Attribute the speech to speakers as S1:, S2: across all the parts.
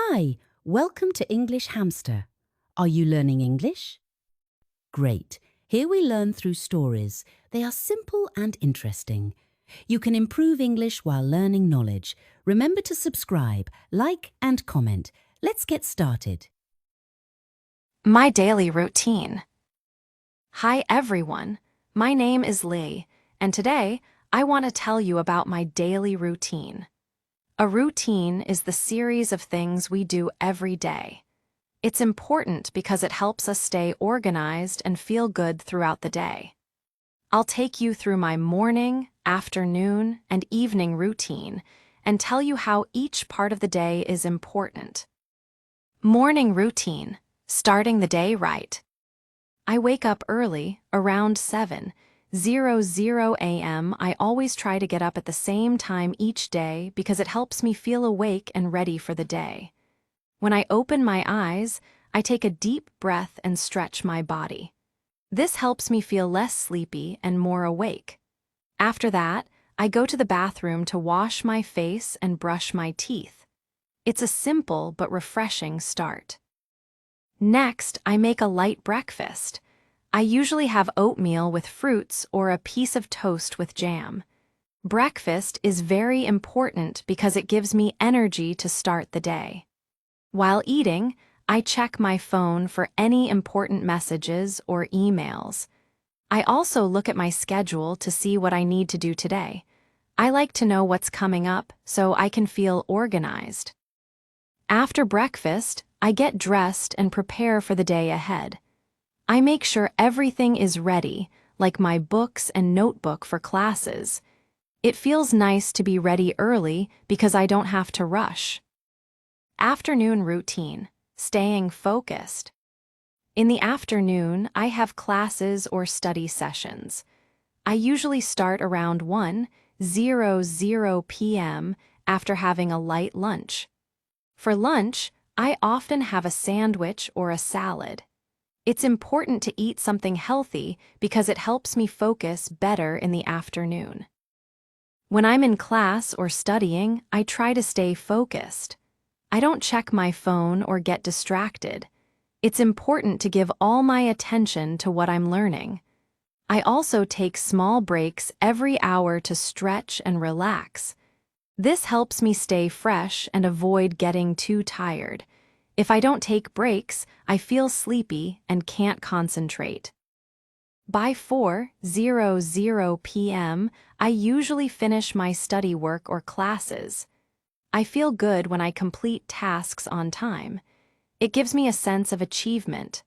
S1: Hi, welcome to English Hamster. Are you learning English? Great. Here we learn through stories. They are simple and interesting. You can improve English while learning knowledge. Remember to subscribe, like and comment. Let's get started.
S2: My daily routine. Hi everyone, my name is Lee, and today I want to tell you about my daily routine. A routine is the series of things we do every day. It's important because it helps us stay organized and feel good throughout the day. I'll take you through my morning, afternoon, and evening routine and tell you how each part of the day is important. Morning routine. Starting the day right. I wake up early, around 7:00 a.m. I always try to get up at the same time each day because it helps me feel awake and ready for the day. When I open my eyes, I take a deep breath and stretch my body. This helps me feel less sleepy and more awake. After that, I go to the bathroom to wash my face and brush my teeth. It's a simple but refreshing start. Next, I make a light breakfast. I usually have oatmeal with fruits or a piece of toast with jam. Breakfast is very important because it gives me energy to start the day. While eating, I check my phone for any important messages or emails. I also look at my schedule to see what I need to do today. I like to know what's coming up so I can feel organized. After breakfast, I get dressed and prepare for the day ahead. I make sure everything is ready, like my books and notebook for classes. It feels nice to be ready early because I don't have to rush. Afternoon routine. Staying focused. In the afternoon, I have classes or study sessions. I usually start around 1:00 p.m. after having a light lunch. For lunch, I often have a sandwich or a salad. It's important to eat something healthy because it helps me focus better in the afternoon. When I'm in class or studying, I try to stay focused. I don't check my phone or get distracted. It's important to give all my attention to what I'm learning. I also take small breaks every hour to stretch and relax. This helps me stay fresh and avoid getting too tired. If I don't take breaks, I feel sleepy and can't concentrate. By 4:00 p.m., I usually finish my study work or classes. I feel good when I complete tasks on time. It gives me a sense of achievement.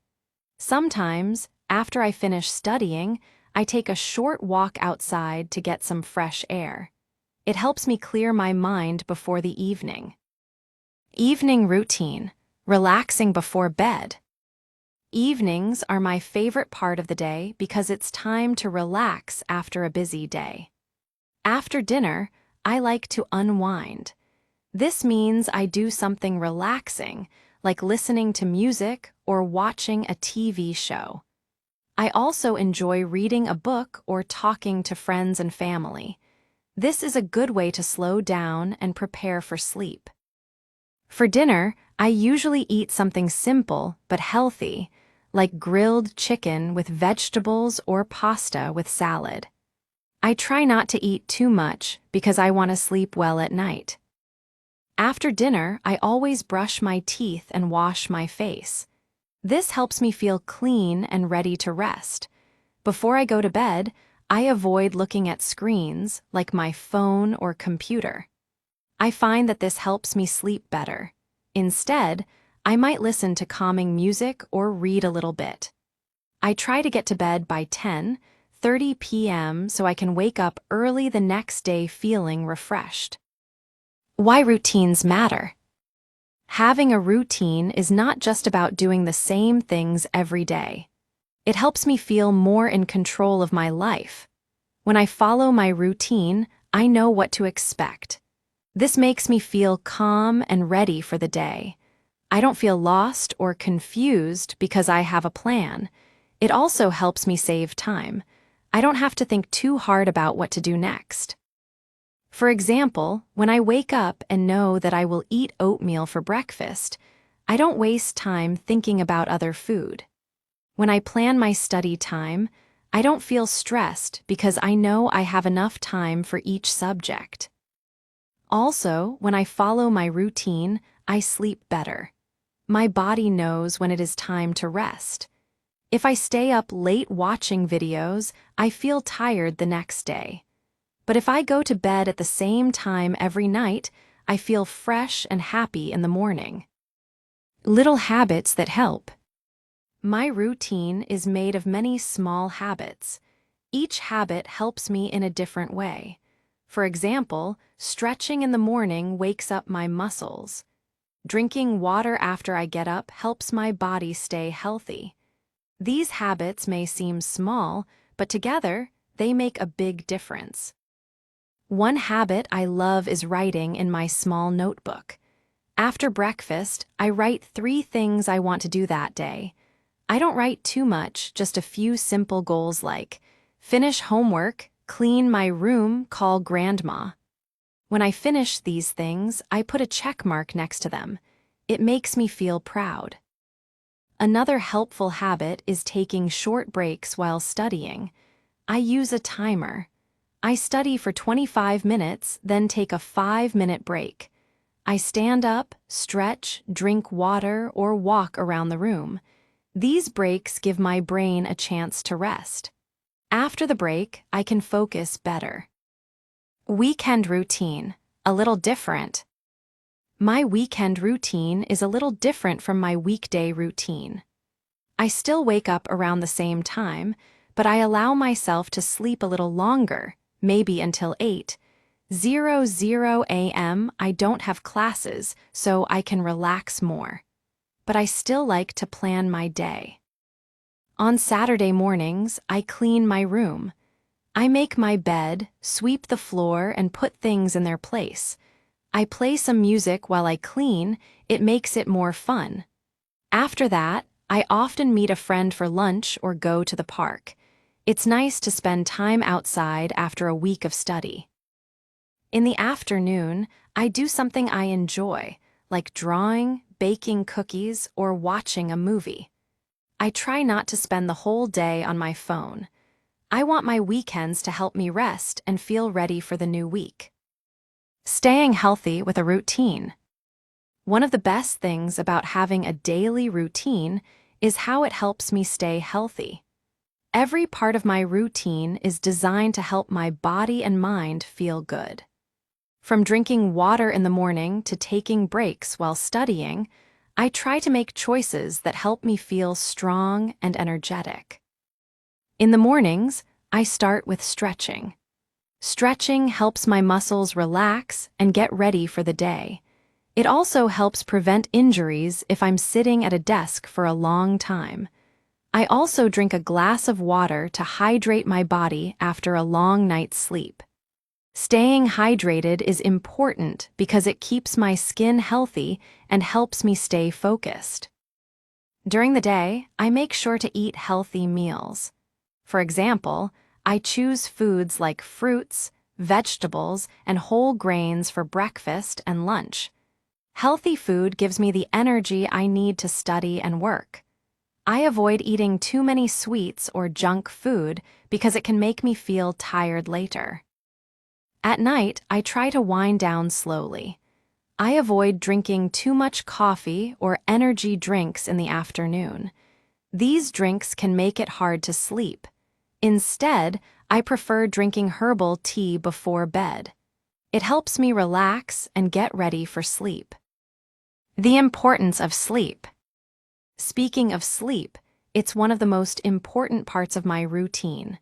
S2: Sometimes, after I finish studying, I take a short walk outside to get some fresh air. It helps me clear my mind before the evening. Evening routine. Relaxing before bed. Evenings are my favorite part of the day because it's time to relax after a busy day. After dinner, I like to unwind. This means I do something relaxing, like listening to music or watching a TV show. I also enjoy reading a book or talking to friends and family. This is a good way to slow down and prepare for sleep. For dinner, I usually eat something simple but healthy, like grilled chicken with vegetables or pasta with salad. I try not to eat too much because I want to sleep well at night. After dinner, I always brush my teeth and wash my face. This helps me feel clean and ready to rest. Before I go to bed, I avoid looking at screens like my phone or computer. I find that this helps me sleep better. Instead, I might listen to calming music or read a little bit. I try to get to bed by 10:30 p.m. so I can wake up early the next day feeling refreshed. Why routines matter. Having a routine is not just about doing the same things every day. It helps me feel more in control of my life. When I follow my routine, I know what to expect. This makes me feel calm and ready for the day. I don't feel lost or confused because I have a plan. It also helps me save time. I don't have to think too hard about what to do next. For example, when I wake up and know that I will eat oatmeal for breakfast, I don't waste time thinking about other food. When I plan my study time, I don't feel stressed because I know I have enough time for each subject. Also, when I follow my routine, I sleep better. My body knows when it is time to rest. If I stay up late watching videos, I feel tired the next day. But if I go to bed at the same time every night, I feel fresh and happy in the morning. Little habits that help. My routine is made of many small habits. Each habit helps me in a different way. For example, stretching in the morning wakes up my muscles. Drinking water after I get up helps my body stay healthy. These habits may seem small, but together, they make a big difference. One habit I love is writing in my small notebook. After breakfast, I write 3 things I want to do that day. I don't write too much, just a few simple goals like finish homework, clean my room, call grandma. When I finish these things, I put a check mark next to them. It makes me feel proud. Another helpful habit is taking short breaks while studying. I use a timer. I study for 25 minutes, then take a 5-minute break. I stand up, stretch, drink water, or walk around the room. These breaks give my brain a chance to rest. After the break, I can focus better. Weekend routine, a little different. My weekend routine is a little different from my weekday routine. I still wake up around the same time, but I allow myself to sleep a little longer, maybe until 8:00 a.m. I don't have classes, so I can relax more. But I still like to plan my day. On Saturday mornings, I clean my room. I make my bed, sweep the floor, and put things in their place. I play some music while I clean. It makes it more fun. After that, I often meet a friend for lunch or go to the park. It's nice to spend time outside after a week of study. In the afternoon, I do something I enjoy, like drawing, baking cookies, or watching a movie. I try not to spend the whole day on my phone. I want my weekends to help me rest and feel ready for the new week. Staying healthy with a routine. One of the best things about having a daily routine is how it helps me stay healthy. Every part of my routine is designed to help my body and mind feel good. From drinking water in the morning to taking breaks while studying, I try to make choices that help me feel strong and energetic. In the mornings, I start with stretching. Stretching helps my muscles relax and get ready for the day. It also helps prevent injuries if I'm sitting at a desk for a long time. I also drink a glass of water to hydrate my body after a long night's sleep. Staying hydrated is important because it keeps my skin healthy and helps me stay focused. During the day, I make sure to eat healthy meals. For example, I choose foods like fruits, vegetables, and whole grains for breakfast and lunch. Healthy food gives me the energy I need to study and work. I avoid eating too many sweets or junk food because it can make me feel tired later. At night, I try to wind down slowly. I avoid drinking too much coffee or energy drinks in the afternoon. These drinks can make it hard to sleep. Instead, I prefer drinking herbal tea before bed. It helps me relax and get ready for sleep. The importance of sleep. Speaking of sleep, it's one of the most important parts of my routine.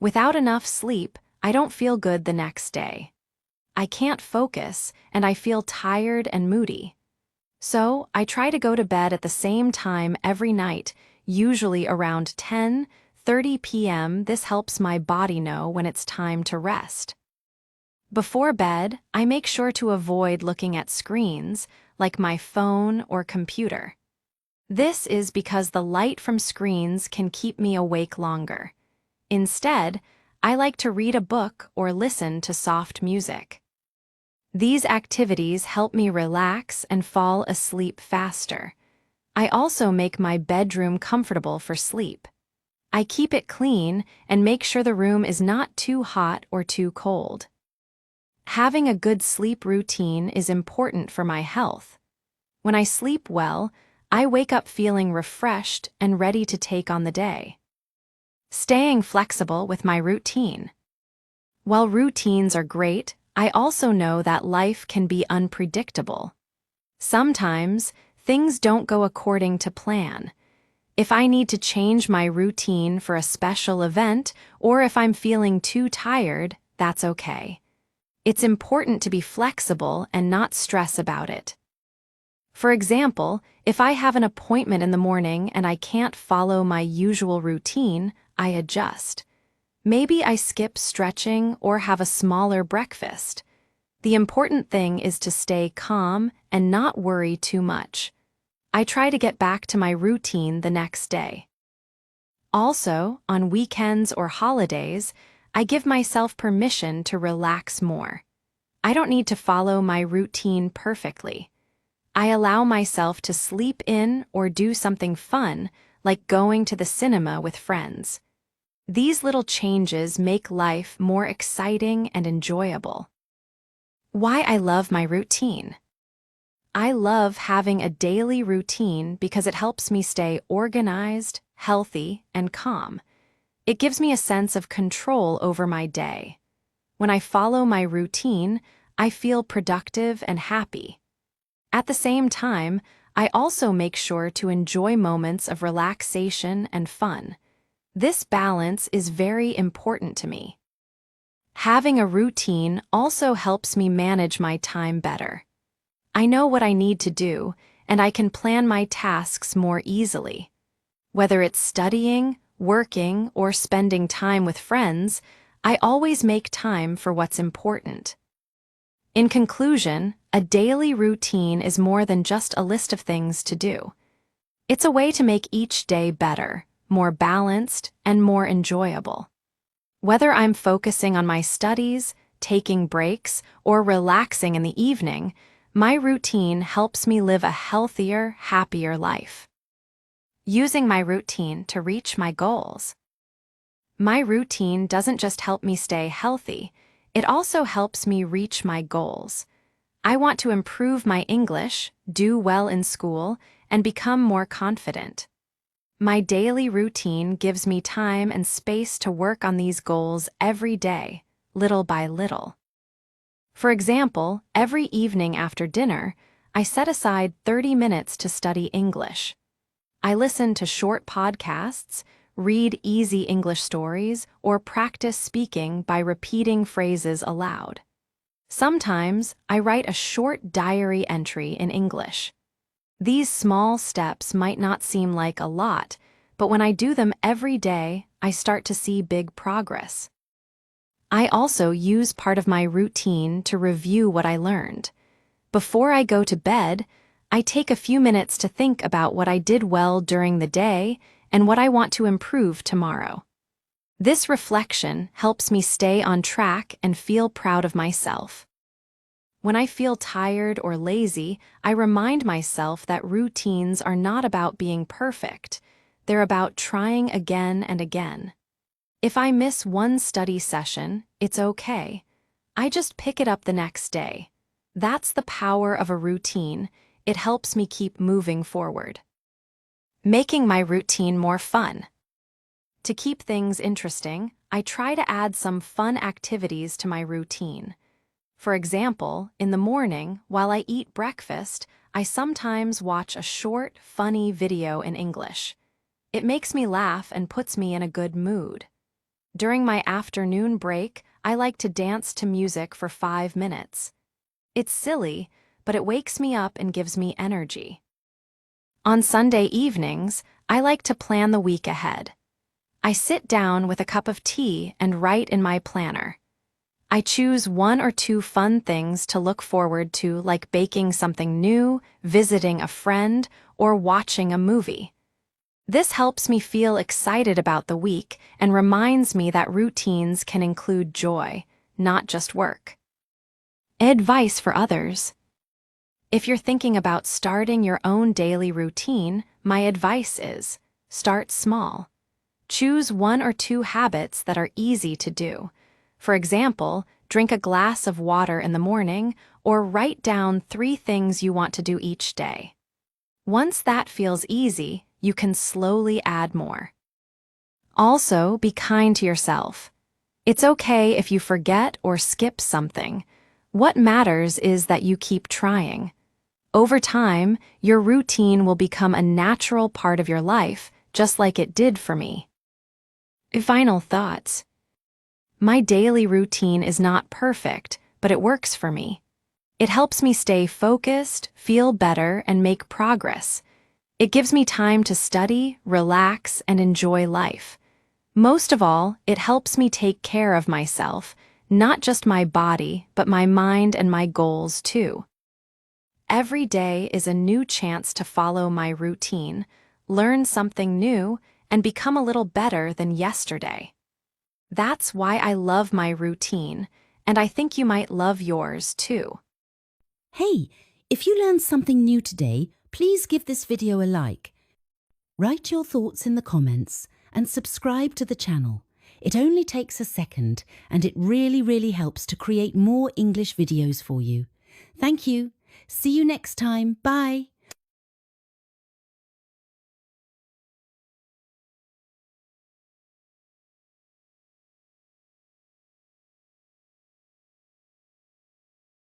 S2: Without enough sleep, I don't feel good the next day. I can't focus, and I feel tired and moody. So, I try to go to bed at the same time every night, usually around 10:30 p.m. This helps my body know when it's time to rest. Before bed, I make sure to avoid looking at screens, like my phone or computer. This is because the light from screens can keep me awake longer. Instead, I like to read a book or listen to soft music. These activities help me relax and fall asleep faster. I also make my bedroom comfortable for sleep. I keep it clean and make sure the room is not too hot or too cold. Having a good sleep routine is important for my health. When I sleep well, I wake up feeling refreshed and ready to take on the day. Staying flexible with my routine. While routines are great, I also know that life can be unpredictable. Sometimes, things don't go according to plan. If I need to change my routine for a special event, or if I'm feeling too tired, that's okay. It's important to be flexible and not stress about it. For example, if I have an appointment in the morning and I can't follow my usual routine, I adjust. Maybe I skip stretching or have a smaller breakfast. The important thing is to stay calm and not worry too much. I try to get back to my routine the next day. Also, on weekends or holidays, I give myself permission to relax more. I don't need to follow my routine perfectly. I allow myself to sleep in or do something fun, like going to the cinema with friends. These little changes make life more exciting and enjoyable. Why I love my routine. I love having a daily routine because it helps me stay organized, healthy, and calm. It gives me a sense of control over my day. When I follow my routine, I feel productive and happy. At the same time, I also make sure to enjoy moments of relaxation and fun. This balance is very important to me. Having a routine also helps me manage my time better. I know what I need to do, and I can plan my tasks more easily. Whether it's studying, working, or spending time with friends, I always make time for what's important. In conclusion, a daily routine is more than just a list of things to do. It's a way to make each day better, more balanced, and more enjoyable. Whether I'm focusing on my studies, taking breaks, or relaxing in the evening, my routine helps me live a healthier, happier life. Using my routine to reach my goals. My routine doesn't just help me stay healthy, it also helps me reach my goals. I want to improve my English, do well in school, and become more confident. My daily routine gives me time and space to work on these goals every day, little by little. For example, every evening after dinner, I set aside 30 minutes to study English. I listen to short podcasts, read easy English stories, or practice speaking by repeating phrases aloud. Sometimes, I write a short diary entry in English. These small steps might not seem like a lot, but when I do them every day, I start to see big progress. I also use part of my routine to review what I learned. Before I go to bed, I take a few minutes to think about what I did well during the day and what I want to improve tomorrow. This reflection helps me stay on track and feel proud of myself. When I feel tired or lazy, I remind myself that routines are not about being perfect. They're about trying again and again. If I miss one study session, it's okay. I just pick it up the next day. That's the power of a routine. It helps me keep moving forward. Making my routine more fun. To keep things interesting, I try to add some fun activities to my routine. For example, in the morning, while I eat breakfast, I sometimes watch a short, funny video in English. It makes me laugh and puts me in a good mood. During my afternoon break, I like to dance to music for 5 minutes. It's silly, but it wakes me up and gives me energy. On Sunday evenings, I like to plan the week ahead. I sit down with a cup of tea and write in my planner. I choose 1 or 2 fun things to look forward to, like baking something new, visiting a friend, or watching a movie. This helps me feel excited about the week and reminds me that routines can include joy, not just work. Advice for others. If you're thinking about starting your own daily routine, my advice is start small. Choose 1 or 2 habits that are easy to do. For example, drink a glass of water in the morning or write down 3 things you want to do each day. Once that feels easy, you can slowly add more. Also, be kind to yourself. It's okay if you forget or skip something. What matters is that you keep trying. Over time, your routine will become a natural part of your life, just like it did for me. Final thoughts. My daily routine is not perfect, but it works for me. It helps me stay focused, feel better, and make progress. It gives me time to study, relax, and enjoy life. Most of all, it helps me take care of myself, not just my body, but my mind and my goals too. Every day is a new chance to follow my routine, learn something new, and become a little better than yesterday. That's why I love my routine, and I think you might love yours too.
S1: Hey, if you learned something new today, please give this video a like. Write your thoughts in the comments and subscribe to the channel. It only takes a second and it really helps to create more English videos for you. Thank you. See you next time. Bye.